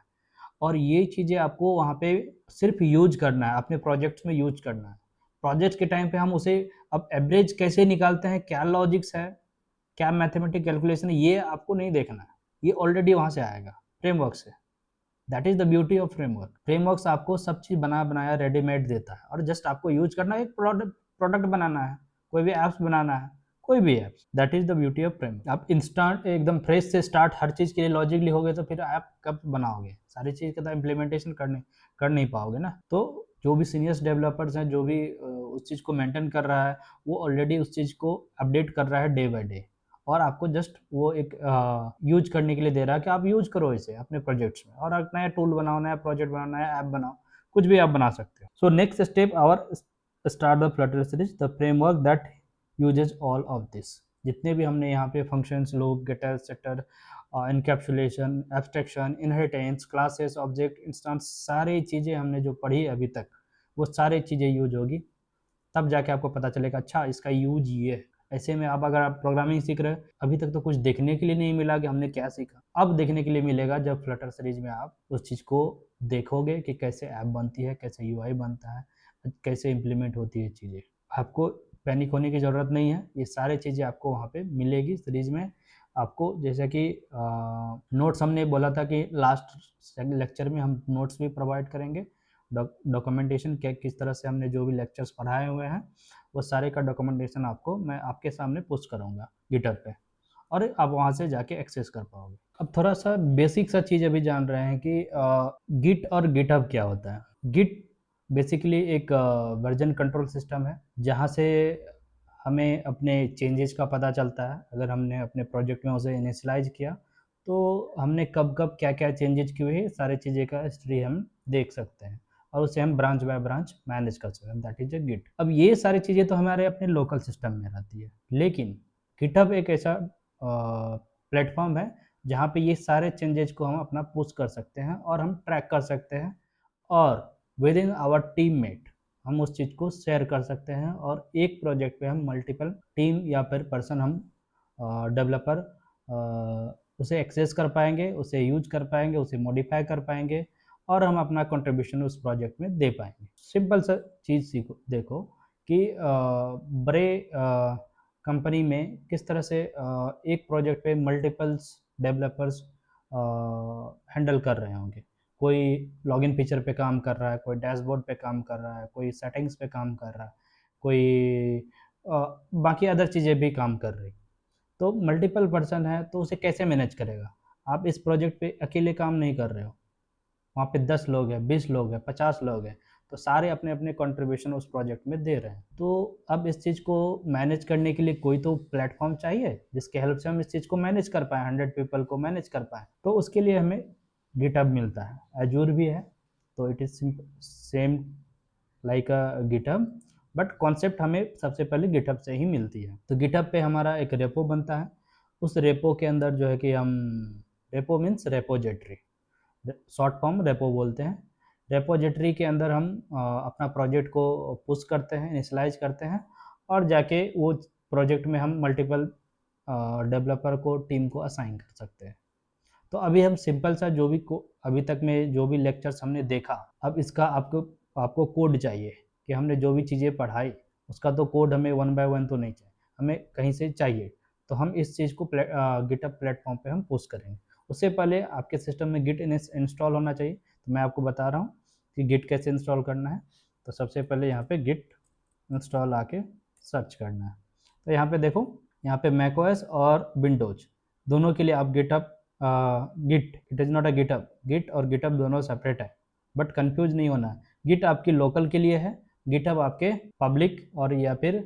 और ये चीज़ें आपको वहाँ पे सिर्फ यूज करना है, अपने प्रोजेक्ट्स में यूज करना है। प्रोजेक्ट के टाइम पे हम उसे अब एवरेज कैसे निकालते हैं, क्या लॉजिक्स है, क्या मैथमेटिक कैलकुलेशन है, ये आपको नहीं देखना है। ये ऑलरेडी वहाँ से आएगा, फ्रेमवर्क से। That is the beauty of framework. Frameworks आपको सब चीज़ बना बनाया रेडीमेड देता है, और जस्ट आपको यूज करना है। एक प्रोडक्ट प्रोडक्ट बनाना है, कोई भी ऐप्स बनाना है, कोई भी apps. That is the beauty of framework. आप इंस्टेंट एकदम फ्रेश से स्टार्ट हर चीज़ के लिए लॉजिक लिखोगे तो फिर ऐप कब बनाओगे? सारी चीज़ का तो इम्प्लीमेंटेशन कर नहीं पाओगे ना। तो जो भी सीनियर्स डेवलपर्स हैं, जो भी उस चीज़ को मेंटेन कर रहा है, वो ऑलरेडी उस चीज़ को अपडेट कर रहा है डे बाय डे, और आपको जस्ट वो एक यूज करने के लिए दे रहा है कि आप यूज करो इसे अपने प्रोजेक्ट्स में, और नया टूल बनाओ, नया प्रोजेक्ट बनाओ, नया ऐप बनाओ, कुछ भी आप बना सकते हो। So next step our start the Flutter series, the framework that uses all of this. जितने भी हमने यहाँ पे functions, loop, getter, setter, encapsulation, abstraction, inheritance, classes, object, instance, सारी चीज़ें हमने जो पढ़ी अभी तक, वो सारी चीज़ें यूज होगी। तब जाके आपको पता चलेगा अच्छा इसका यूज ये है। ऐसे में अब अगर आप प्रोग्रामिंग सीख रहे हो, अभी तक तो कुछ देखने के लिए नहीं मिला कि हमने क्या सीखा। अब देखने के लिए मिलेगा जब फ्लटर सीरीज में आप उस चीज़ को देखोगे कि कैसे ऐप बनती है, कैसे यूआई बनता है, कैसे इम्प्लीमेंट होती है चीज़ें। आपको पैनिक होने की ज़रूरत नहीं है, ये सारी चीज़ें आपको वहाँ पे मिलेगी सीरीज में। आपको जैसा कि नोट्स हमने बोला था कि लास्ट लेक्चर में हम नोट्स भी प्रोवाइड करेंगे। डॉक्यूमेंटेशन किस तरह से हमने जो भी लेक्चर्स पढ़ाए हुए हैं, वो सारे का डॉक्यूमेंटेशन आपको मैं आपके सामने पोस्ट करूँगा गिटहब पे, और आप वहाँ से जाके एक्सेस कर पाओगे। अब थोड़ा सा बेसिक सा चीज़ अभी जान रहे हैं कि गिट और गिटहब क्या होता है। गिट बेसिकली एक वर्जन कंट्रोल सिस्टम है, जहाँ से हमें अपने चेंजेस का पता चलता है। अगर हमने अपने प्रोजेक्ट में उसे इनिशियलाइज किया, तो हमने कब कब क्या क्या चेंजेस किए हैं, सारी चीज़ें का हिस्ट्री हम देख सकते हैं, और उसे हम ब्रांच बाय ब्रांच मैनेज कर सकते हैं। That is a Git. अब ये सारी चीज़ें तो हमारे अपने लोकल सिस्टम में रहती है, लेकिन गिटहब एक ऐसा प्लेटफॉर्म है जहाँ पे ये सारे चेंजेस को हम अपना पुश कर सकते हैं, और हम ट्रैक कर सकते हैं, और विद इन आवर टीममेट हम उस चीज़ को शेयर कर सकते हैं, और एक प्रोजेक्ट पे हम मल्टीपल टीम या फिर पर्सन हम डेवलपर उसे एक्सेस कर पाएंगे, उसे यूज कर पाएंगे, उसे मॉडिफाई कर पाएंगे, और हम अपना कंट्रीब्यूशन उस प्रोजेक्ट में दे पाएंगे। सिंपल सा चीज़ सीखो, देखो कि बड़े कंपनी में किस तरह से एक प्रोजेक्ट पे मल्टीपल्स डेवलपर्स हैंडल कर रहे होंगे। कोई लॉगिन फीचर पे काम कर रहा है, कोई डैशबोर्ड पे काम कर रहा है, कोई सेटिंग्स पे काम कर रहा है, कोई बाकी अदर चीज़ें भी काम कर रही। तो मल्टीपल पर्सन है तो उसे कैसे मैनेज करेगा? आप इस प्रोजेक्ट पे अकेले काम नहीं कर रहे हो, वहाँ पे 10 लोग हैं, 20 लोग हैं, 50 लोग हैं, तो सारे अपने अपने कंट्रीब्यूशन उस प्रोजेक्ट में दे रहे हैं। तो अब इस चीज़ को मैनेज करने के लिए कोई तो प्लेटफॉर्म चाहिए जिसके हेल्प से हम इस चीज़ को मैनेज कर पाएँ, 100 पीपल को मैनेज कर पाएँ। तो उसके लिए हमें गिटहब मिलता है, एजूर भी है, तो it is same like a GitHub, but concept हमें सबसे पहले गिटहब से ही मिलती है। तो गिटहब पे हमारा एक रेपो बनता है, उस रेपो के अंदर जो है कि हम, repo means repository, short form repo बोलते हैं। रेपोजिटरी के अंदर हम अपना प्रोजेक्ट को पुश करते हैं, इनिशियलाइज करते हैं, और जाके वो प्रोजेक्ट में हम मल्टीपल डेवलपर को, टीम को असाइन कर सकते हैं। तो अभी हम सिंपल सा जो भी अभी तक में जो भी लेक्चर्स हमने देखा, अब इसका आपको कोड चाहिए कि हमने जो भी चीज़ें पढ़ाई उसका तो कोड हमें वन बाय वन तो नहीं चाहिए, हमें कहीं से चाहिए। तो हम इस चीज़ को गिटहब प्लेटफॉर्म पे हम पोस्ट करेंगे। उससे पहले आपके सिस्टम में गिट इंस्टॉल होना चाहिए। तो मैं आपको बता रहा हूँ कि गिट कैसे इंस्टॉल करना है। तो सबसे पहले यहाँ पे गिट इंस्टॉल आके सर्च करना है। तो यहाँ पे देखो, यहाँ पे मैकओएस और विंडोज दोनों के लिए आप GitHub Git, it is not a GitHub, Git और गिटहब दोनों सेपरेट है, बट कंफ्यूज नहीं होना है। गिट आपकी लोकल के लिए है, गिटहब आपके पब्लिक और या फिर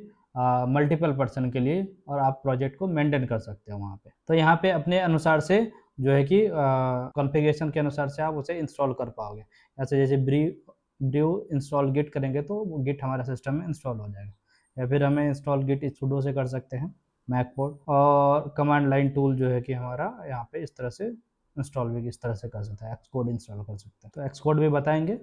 मल्टीपल पर्सन के लिए, और आप प्रोजेक्ट को मेंटेन कर सकते हो वहाँ पे। तो यहाँ पे अपने अनुसार से जो है कि कॉन्फ़िगरेशन के अनुसार से आप उसे इंस्टॉल कर पाओगे। ऐसे जैसे ब्रू इंस्टॉल गिट करेंगे तो वो गिट हमारे सिस्टम में इंस्टॉल हो जाएगा, या फिर हमें इंस्टॉल गिट सुडो से कर सकते हैं मैकबोर्ड, और कमांड लाइन टूल जो है कि हमारा यहाँ पे इस तरह से इंस्टॉल भी इस तरह से कर सकते हैं, एक्सकोड इंस्टॉल कर सकते हैं। तो एक्सकोड भी बताएंगे।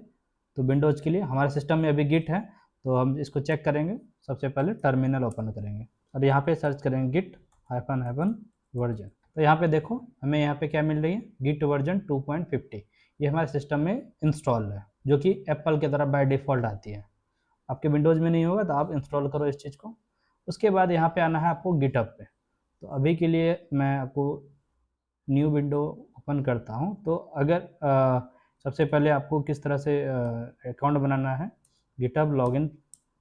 तो विंडोज़ के लिए हमारे सिस्टम में अभी गिट है, तो हम इसको चेक करेंगे। सबसे पहले टर्मिनल ओपन करेंगे और यहाँ पे सर्च करेंगे गिट --- वर्जन। तो यहाँ पे देखो हमें यहाँ पे क्या मिल रही है, गिट वर्जन 2.50। ये हमारे सिस्टम में इंस्टॉल है, जो कि एप्पल की तरफ बाय डिफ़ॉल्ट आती है। आपके विंडोज़ में नहीं होगा तो आप इंस्टॉल करो इस चीज़ को। उसके बाद यहाँ पे आना है आपको गिटहब पे। तो अभी के लिए मैं आपको न्यू विंडो ओपन करता हूँ। तो अगर सबसे पहले आपको किस तरह से अकाउंट बनाना है, गिटहब लॉगिन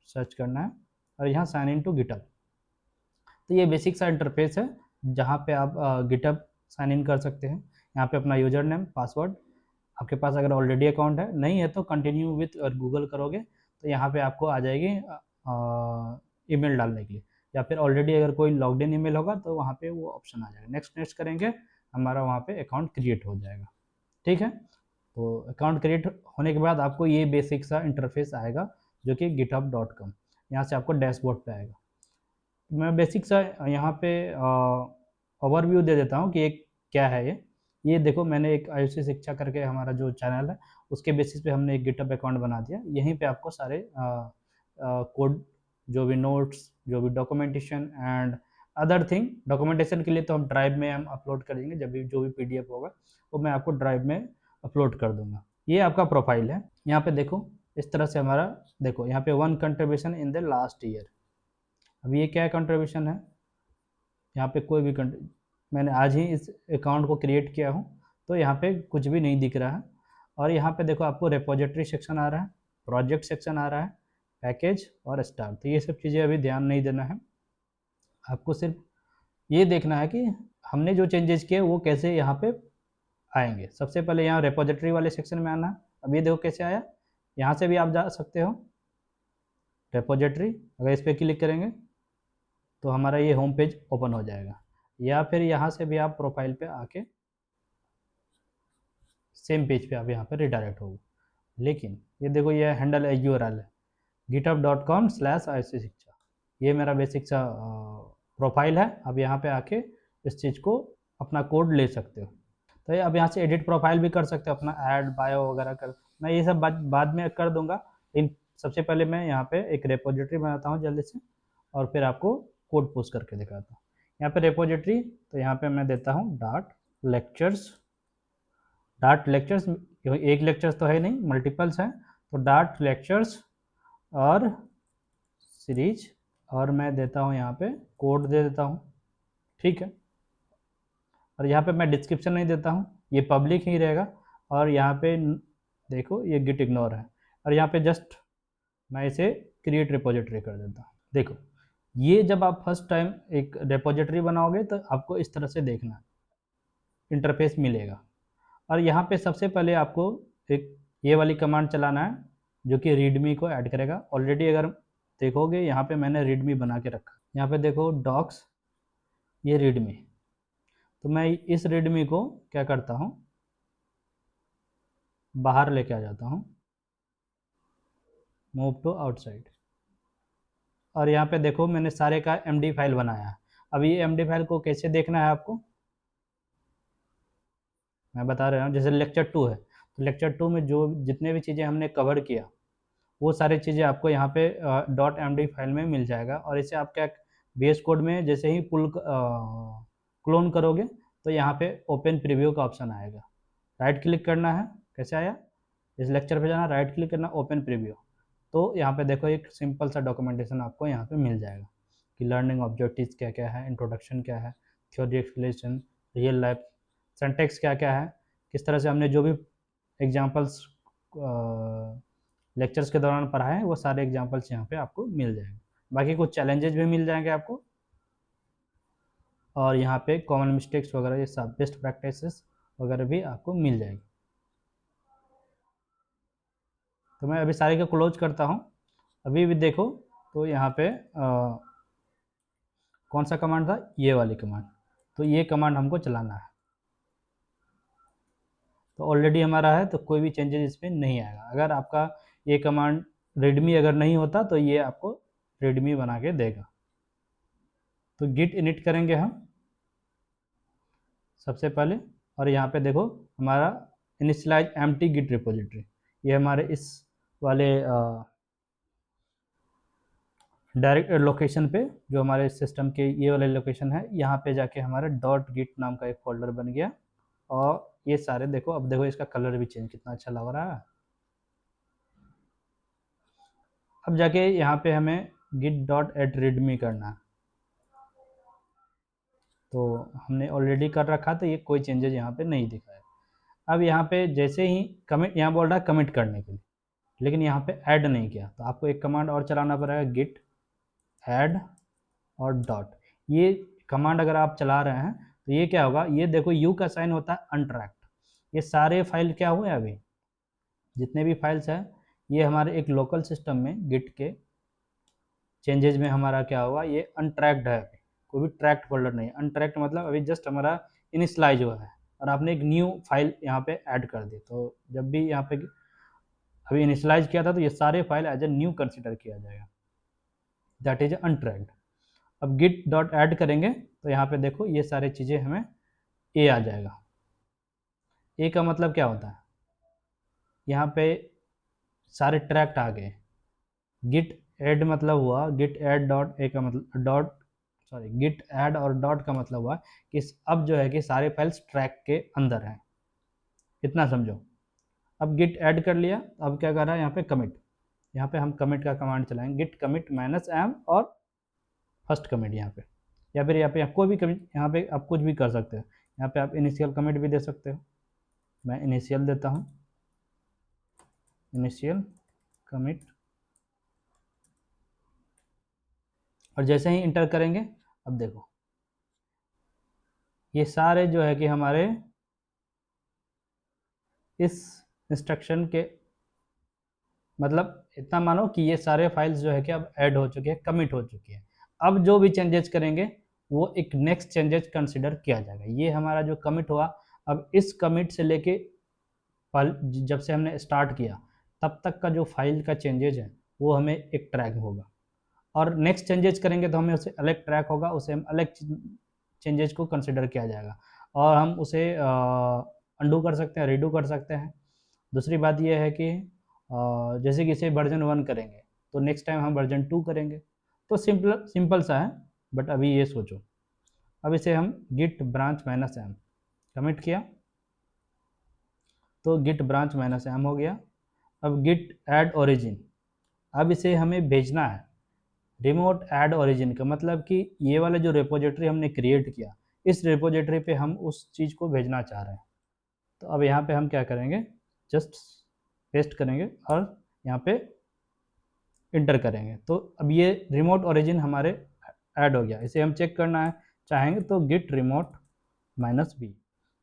सर्च करना है और यहाँ साइन इन टू गिटहब। तो ये बेसिक सा इंटरफेस है जहाँ पे आप गिटहब साइन इन कर सकते हैं। यहाँ पे अपना यूज़र नेम, पासवर्ड, आपके पास अगर ऑलरेडी अकाउंट है, नहीं है तो कंटिन्यू विथ और गूगल करोगे तो यहाँ पे आपको आ जाएगी ईमेल डालने के लिए, या फिर ऑलरेडी अगर कोई लॉग्ड इन ईमेल होगा तो वहाँ पे वो ऑप्शन आ जाएगा। नेक्स्ट नेक्स्ट करेंगे, हमारा वहाँ पे अकाउंट क्रिएट हो जाएगा। ठीक है, तो अकाउंट क्रिएट होने के बाद आपको ये बेसिक सा इंटरफेस आएगा जो कि github.com, यहाँ से आपको डैशबोर्ड पे आएगा। मैं बेसिक सा यहाँ पे ओवरव्यू दे देता हूँ कि एक क्या है ये देखो, मैंने एक आयुषी शिक्षा करके हमारा जो चैनल है उसके बेसिस पे हमने एक गिटहब अकाउंट बना दिया। यहीं पे आपको सारे कोड, जो भी नोट्स, जो भी documentation and other thing, documentation के लिए तो हम ड्राइव में हम अपलोड कर देंगे, जब भी जो भी पीडीएफ होगा वो मैं आपको ड्राइव में अपलोड कर दूंगा। ये आपका प्रोफाइल है। यहाँ पे देखो इस तरह से हमारा, देखो यहाँ पे 1 contribution in the last year. अब ये क्या कंट्रीब्यूशन है, यहाँ पे कोई भी मैंने आज ही इस अकाउंट को क्रिएट किया हूँ तो यहाँ पे कुछ भी नहीं दिख रहा है। और यहाँ पे देखो आपको रेपोजिटरी सेक्शन आ रहा है, प्रोजेक्ट सेक्शन आ रहा है, पैकेज और स्टार। तो ये सब चीज़ें अभी ध्यान नहीं देना है, आपको सिर्फ ये देखना है कि हमने जो चेंजेस किए वो कैसे यहाँ पे आएंगे। सबसे पहले यहाँ रेपोजिटरी वाले सेक्शन में आना है। अब ये देखो कैसे आया, यहाँ से भी आप जा सकते हो रेपोजिटरी, अगर इस पर क्लिक करेंगे तो हमारा ये होम पेज ओपन हो जाएगा, या फिर यहाँ से भी आप प्रोफाइल पे आके सेम पेज पे आप यहाँ पे रिडायरेक्ट होगे। लेकिन ये देखो ये हैंडल यूआरएल है github.com/आयुषी शिक्षा, ये मेरा बेसिक सा प्रोफाइल है। अब यहाँ पे आके इस चीज़ को अपना कोड ले सकते हो। तो ये अब यहाँ से एडिट प्रोफाइल भी कर सकते हो, अपना ऐड बायो वगैरह कर, मैं ये सब बाद में कर दूंगा। इन सबसे पहले मैं यहाँ पे एक रेपोजिटरी बनाता हूँ जल्दी से, और फिर आपको कोड पोस्ट करके दिखाता हूँ। यहाँ पे रेपोजिटरी, तो यहाँ पे मैं देता हूँ डाट लेक्चर्स, एक लेक्चर्स तो है नहीं, मल्टीपल्स हैं, तो डाट लेक्चर्स और सीरीज, और मैं देता हूँ यहाँ पे कोड दे देता हूँ। ठीक है, और यहाँ पे मैं डिस्क्रिप्शन नहीं देता हूँ, ये पब्लिक ही रहेगा। और यहाँ पे देखो ये गिट इग्नोर है, और यहाँ पे जस्ट मैं इसे क्रिएट रिपोजिटरी कर देता हूँ। देखो ये जब आप फर्स्ट टाइम एक रिपोजिटरी बनाओगे तो आपको इस तरह से देखना इंटरफेस मिलेगा। और यहाँ पे सबसे पहले आपको एक ये वाली कमांड चलाना है जो कि रीडमी को ऐड करेगा। ऑलरेडी अगर देखोगे यहाँ पे मैंने रीडमी बना के रखा, यहाँ पे देखो डॉक्स, ये रीडमी। तो मैं इस रीडमी को क्या करता हूँ, बाहर लेके आ जाता हूँ, मूव टू आउटसाइड, और यहाँ पे देखो मैंने सारे का MD फाइल बनाया है। अब ये एमडी फाइल को कैसे देखना है आपको, मैं बता रहा हूँ। जैसे लेक्चर 2 है, तो लेक्चर 2 में जो जितने भी चीज़ें हमने कवर किया वो सारी चीज़ें आपको यहाँ पे डॉट एमडी फाइल में मिल जाएगा। और इसे आप क्या VS कोड में जैसे ही क्लोन करोगे तो यहाँ पे ओपन प्रीव्यू का ऑप्शन आएगा, राइट क्लिक करना है। कैसे आया, इस लेक्चर पे जाना, राइट क्लिक करना, ओपन प्रीव्यू। तो यहाँ पे देखो एक सिंपल सा डॉक्यूमेंटेशन आपको यहाँ पे मिल जाएगा कि लर्निंग ऑब्जेक्टिव्स क्या क्या है, इंट्रोडक्शन क्या है, theory explanation, real life syntax क्या क्या है, किस तरह से हमने जो भी एग्जांपल्स लेक्चर्स के दौरान पढ़ाए वो सारे एग्जांपल्स यहाँ पे आपको मिल जाएंगे। बाकी कुछ चैलेंजेस भी मिल जाएंगे आपको, और यहाँ पे कॉमन मिस्टेक्स वगैरह ये सब बेस्ट प्रैक्टिसेस वगैरह भी आपको मिल जाएगी। तो मैं अभी सारे को क्लोज करता हूँ। अभी भी देखो तो यहाँ पे कौन सा कमांड था, ये वाली कमांड, तो ये कमांड हमको चलाना है। तो ऑलरेडी हमारा है तो कोई भी चेंजेस इसमें नहीं आएगा। अगर आपका ये कमांड रेडमी अगर नहीं होता तो ये आपको रेडमी बना के देगा। तो गिट इनिट करेंगे हम सबसे पहले, और यहाँ पे देखो हमारा इनिशियलाइज एम्प्टी गिट रिपोजिटरी, ये हमारे इस वाले डायरेक्ट लोकेशन पे, जो हमारे सिस्टम के ये वाले लोकेशन है, यहाँ पे जाके हमारा डॉट गिट नाम का एक फोल्डर बन गया। और ये सारे देखो, अब देखो इसका कलर भी चेंज कितना अच्छा लग रहा है। अब जाके यहाँ पे हमें git डॉट एट रीडमी करना है, तो हमने ऑलरेडी कर रखा तो ये कोई चेंजेस यहाँ पे नहीं दिखा है। अब यहाँ पे जैसे ही कमिट, यहाँ बोल रहा है कमिट करने के लिए, लेकिन यहाँ पे ऐड नहीं किया, तो आपको एक कमांड और चलाना पड़ेगा, गिट ऐड और डॉट। ये कमांड अगर आप चला रहे हैं तो ये क्या होगा, ये देखो यू का साइन होता है अनट्रैक्ड। ये सारे फाइल क्या हुए, अभी जितने भी फाइल्स हैं ये हमारे एक लोकल सिस्टम में गिट के चेंजेज में हमारा क्या होगा, ये अनट्रैक्ड है, अभी कोई भी ट्रैक्ड फोल्डर नहीं है। अनट्रैक्ड मतलब अभी जस्ट हमारा इनिशलाइज हुआ है और आपने एक न्यू फाइल यहाँ पे ऐड कर दी। तो जब भी यहाँ पे अभी इनिशलाइज किया था तो ये सारे file as a new consider किया जाएगा, दैट इज अनट्रैक्ड। अब गिट डॉट ऐड करेंगे तो यहाँ पे देखो ये सारी चीज़ें हमें ए आ जाएगा। ए का मतलब क्या होता है, यहाँ पे सारे ट्रैक्ट आ गए। गिट ऐड मतलब हुआ, गिट ऐड डॉट ए का मतलब डॉट, सॉरी गिट ऐड और डॉट का मतलब हुआ कि अब जो है कि सारे फाइल्स ट्रैक के अंदर हैं, इतना समझो। अब गिट ऐड कर लिया, अब क्या कर रहा है यहाँ पे कमिट, यहाँ पे हम कमिट का कमांड चलाएंगे, गिट कमिट -m और फर्स्ट कमिट यहाँ पे, या फिर यहाँ पे कोई भी कमिट, यहाँ पे आप कुछ भी कर सकते हो। यहाँ पे आप इनिशियल कमिट भी दे सकते हो, मैं इनिशियल देता हूँ, इनिशियल कमिट। और जैसे ही इंटर करेंगे, अब देखो ये सारे जो है कि हमारे इस इंस्ट्रक्शन के मतलब इतना मानो कि ये सारे फाइल्स जो है कि अब ऐड हो चुके हैं, कमिट हो चुकी है। अब जो भी चेंजेस करेंगे वो एक नेक्स्ट चेंजेस कंसिडर किया जाएगा। ये हमारा जो कमिट हुआ, अब इस कमिट से लेके जब से हमने स्टार्ट किया तब तक का जो फाइल का चेंजेज है वो हमें एक ट्रैक होगा, और नेक्स्ट चेंजेस करेंगे तो हमें उसे अलग ट्रैक होगा, उसे हम अलग चेंजेस को कंसिडर किया जाएगा, और हम उसे अंडू कर सकते हैं, रीडू कर सकते हैं। दूसरी बात यह है कि जैसे कि इसे वर्जन 1 करेंगे तो नेक्स्ट टाइम हम वर्जन 2 करेंगे, तो सिंपल सा है। बट अभी ये सोचो, अब इसे हम गिट ब्रांच -m कमिट किया तो गिट ब्रांच -m हो गया। अब गिट ऐड ओरिजिन, अब इसे हमें भेजना है रिमोट ऐड ओरिजिन का मतलब कि ये वाला जो रिपोजिटरी हमने क्रिएट किया, इस रिपोजिटरी पे हम उस चीज़ को भेजना चाह रहे हैं। तो अब यहाँ पे हम क्या करेंगे, जस्ट पेस्ट करेंगे और यहाँ पे इंटर करेंगे, तो अब ये रिमोट ओरिजिन हमारे ऐड हो गया। इसे हम चेक करना है चाहेंगे तो गिट रिमोट -b,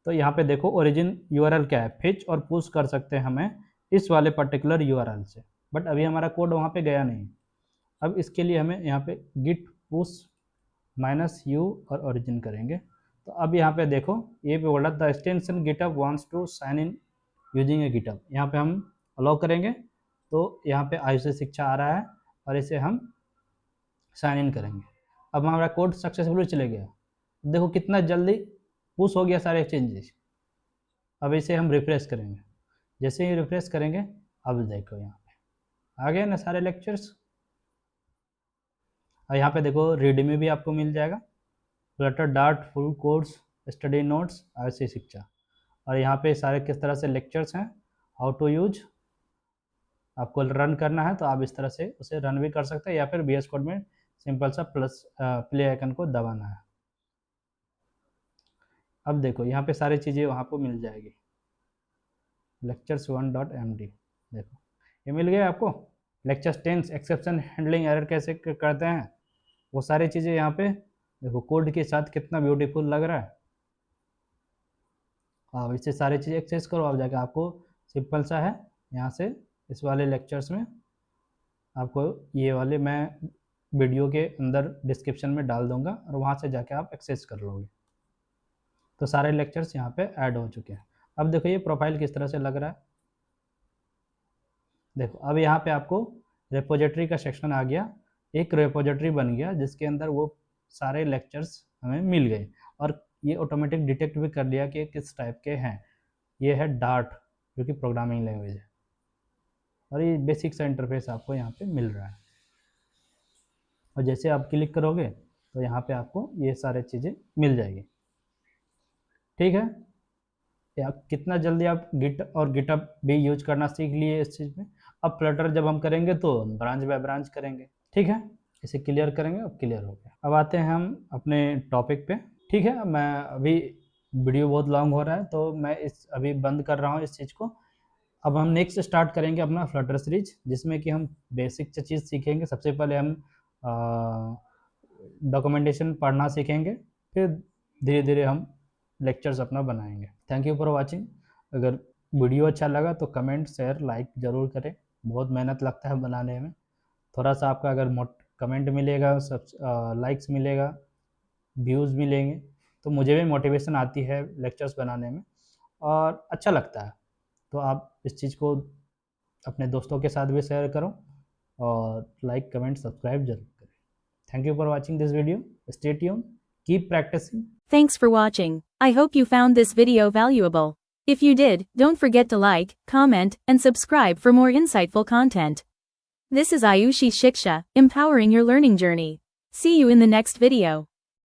तो यहाँ पे देखो ओरिजिन यूआरएल क्या है, फिच और पुश कर सकते हैं हमें इस वाले पर्टिकुलर यूआरएल से, बट अभी हमारा कोड वहाँ पे गया नहीं। अब इसके लिए हमें यहाँ पे गिट पुश -u और ओरिजिन करेंगे। तो अब यहाँ पे देखो ये पे बोला the extension GitHub wants to sign in using a GitHub, यहाँ पे हम अलाउ करेंगे तो यहाँ पे आयुष शिक्षा आ रहा है और इसे हम साइन इन करेंगे। अब हमारा कोड सक्सेसफुली चले गया। देखो कितना जल्दी पुश हो गया सारे चेंजेस। अब इसे हम रिफ्रेश करेंगे। जैसे ही रिफ्रेश करेंगे, अब देखो यहाँ पे आ गए ना सारे लेक्चर्स। और यहाँ पे देखो रीड में भी आपको मिल जाएगा Flutter dart full course study notes IC शिक्षा। और यहाँ पे सारे किस तरह से लेक्चर्स हैं, हाउ टू यूज। आपको रन करना है तो आप इस तरह से उसे रन भी कर सकते हैं, या फिर VS कोड में सिंपल सा प्लस प्ले आइकन को दबाना है। अब देखो यहाँ पे सारी चीज़ें वहाँ पर मिल जाएगी। lectures1.md देखो ये मिल गया आपको। लेक्चर्स 10 एक्सेप्शन हैंडलिंग एरर कैसे करते हैं, वो सारी चीज़ें यहाँ पे देखो कोड के साथ कितना ब्यूटीफुल लग रहा है। आप इससे सारी चीज़ें एक्सेस करो। आप जाकर आपको सिंपल सा है, यहाँ से इस वाले लेक्चर्स में आपको ये वाले मैं वीडियो के अंदर डिस्क्रिप्शन में डाल दूंगा, और वहाँ से जाके आप एक्सेस कर लोगे। तो सारे लेक्चर्स यहाँ पे ऐड हो चुके हैं। अब देखो ये प्रोफाइल किस तरह से लग रहा है। देखो अब यहाँ पे आपको रेपोजिटरी का सेक्शन आ गया, एक रेपोजिटरी बन गया जिसके अंदर वो सारे लेक्चर्स हमें मिल गए, और ये ऑटोमेटिक डिटेक्ट भी कर लिया कि किस टाइप के हैं। ये है डार्ट जो कि प्रोग्रामिंग लैंग्वेज है, और ये बेसिक सा इंटरफेस आपको यहाँ पे मिल रहा है। और जैसे आप क्लिक करोगे तो यहाँ पे आपको ये सारे चीज़ें मिल जाएगी। ठीक है, या कितना जल्दी आप गिट और गिटअप भी यूज करना सीख लिए इस चीज़ में। अब फ्लटर जब हम करेंगे तो ब्रांच बाय ब्रांच करेंगे। ठीक है, इसे क्लियर करेंगे। अब क्लियर हो गया। अब आते हैं हम अपने टॉपिक पे। ठीक है, मैं अभी वीडियो बहुत लॉन्ग हो रहा है तो मैं इस अभी बंद कर रहा हूँ इस चीज़ को। अब हम नेक्स्ट स्टार्ट करेंगे अपना फ्लटर सीरीज, जिसमें कि हम बेसिक चीज़ सीखेंगे। सबसे पहले हम डॉक्यूमेंटेशन पढ़ना सीखेंगे, फिर धीरे धीरे हम लेक्चर्स अपना बनाएंगे। Thank you for watching. अगर वीडियो अच्छा लगा तो कमेंट शेयर लाइक ज़रूर करें। बहुत मेहनत लगता है बनाने में। थोड़ा सा आपका अगर कमेंट मिलेगा, सब लाइक्स मिलेगा, व्यूज़ मिलेंगे, तो मुझे भी मोटिवेशन आती है लेक्चर्स बनाने में और अच्छा लगता है। तो आप इस चीज़ को अपने दोस्तों के साथ भी शेयर करो और लाइक कमेंट सब्सक्राइब जरूर करें। Thank you for watching this video. Stay tuned, keep practising. Thanks for watching. I hope you found this video valuable. If you did, don't forget to like, comment, and subscribe for more insightful content. This is Ayushi Shiksha, empowering your learning journey. See you in the next video.